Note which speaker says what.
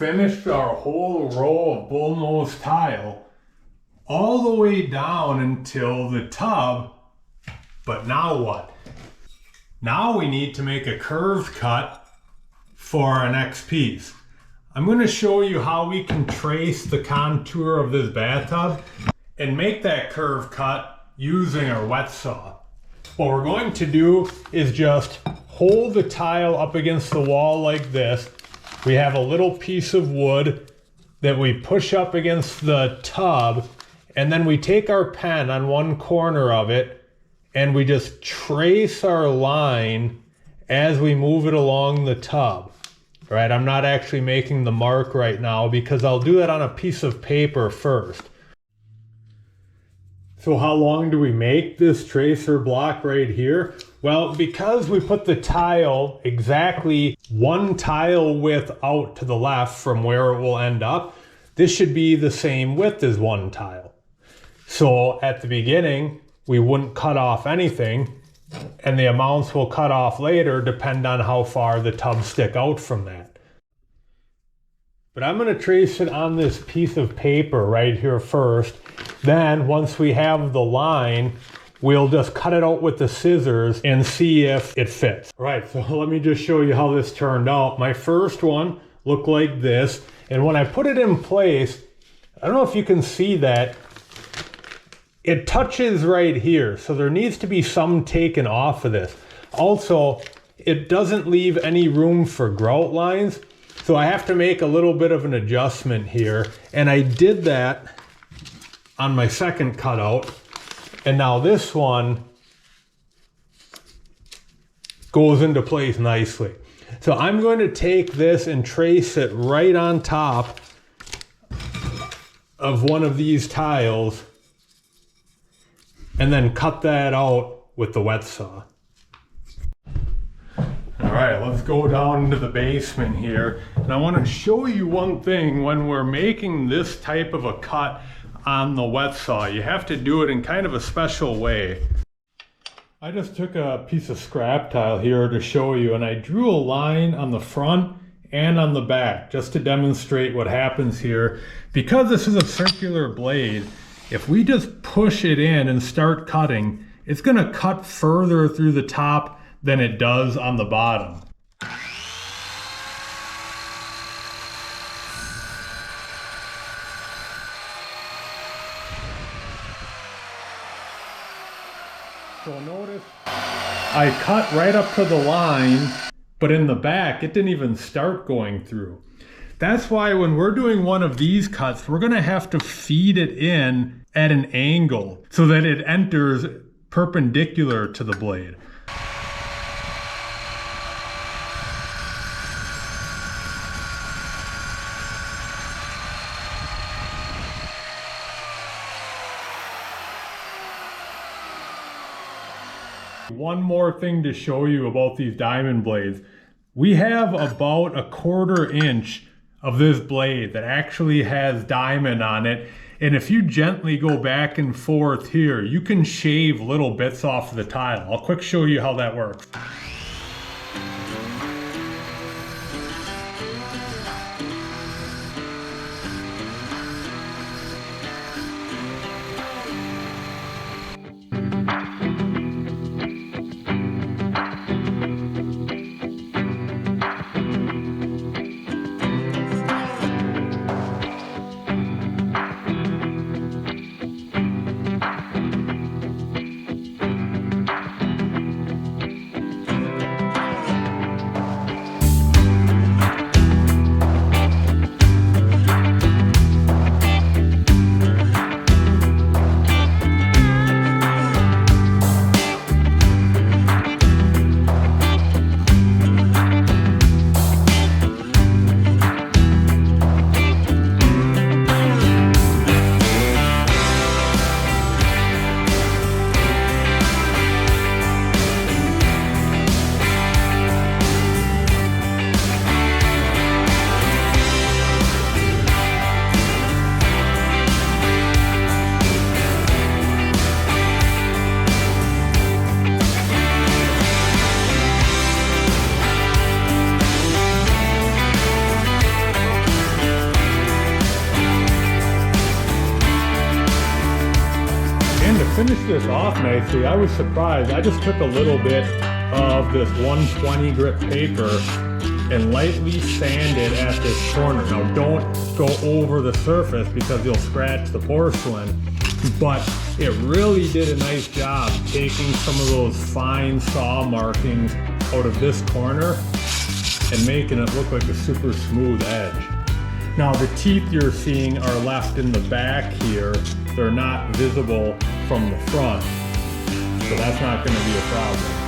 Speaker 1: Finished our whole row of bullnose tile all the way down until the tub. But now what? Now we need to make a curved cut for our next piece. I'm going to show you how we can trace the contour of this bathtub and make that curved cut using our wet saw. What we're going to do is just hold the tile up against the wall like this. We have a little piece of wood that we push up against the tub, and then we take our pen on one corner of it and we just trace our line as we move it along the tub. Right, I'm not actually making the mark right now because I'll do that on a piece of paper first. So how long do we make this tracer block right here? Well, because we put the tile exactly one tile width out to the left from where it will end up, this should be the same width as one tile. So at the beginning, we wouldn't cut off anything, and the amounts we'll cut off later depend on how far the tubs stick out from that. But I'm going to trace it on this piece of paper right here first. Then once we have the line, we'll just cut it out with the scissors and see if it fits. All right, so let me just show you how this turned out. My first one looked like this, and when I put it in place, I don't know if you can see that, it touches right here, so there needs to be some taken off of this. Also, it doesn't leave any room for grout lines, so I have to make a little bit of an adjustment here, and I did that on my second cutout, and now this one goes into place nicely. So I'm going to take this and trace it right on top of one of these tiles and then cut that out with the wet saw. All right, let's go down into the basement here. And I want to show you one thing. When we're making this type of a cut on the wet saw, you have to do it in kind of a special way. I just took a piece of scrap tile here to show you, and I drew a line on the front and on the back just to demonstrate what happens here. Because this is a circular blade, if we just push it in and start cutting, it's going to cut further through the top than it does on the bottom. So notice I cut right up to the line, but in the back it didn't even start going through. That's why when we're doing one of these cuts, we're going to have to feed it in at an angle so that it enters perpendicular to the blade. One more thing to show you about these diamond blades. We have about 1/4 inch of this blade that actually has diamond on it. And if you gently go back and forth here, you can shave little bits off of the tile. I'll quick show you how that works. finish this off nicely, I was surprised. I just took a little bit of this 120 grit paper and lightly sand it at this corner. Now don't go over the surface because you'll scratch the porcelain, but it really did a nice job taking some of those fine saw markings out of this corner and making it look like a super smooth edge. Now the teeth you're seeing are left in the back here. They're not visible from the front, so that's not going to be a problem.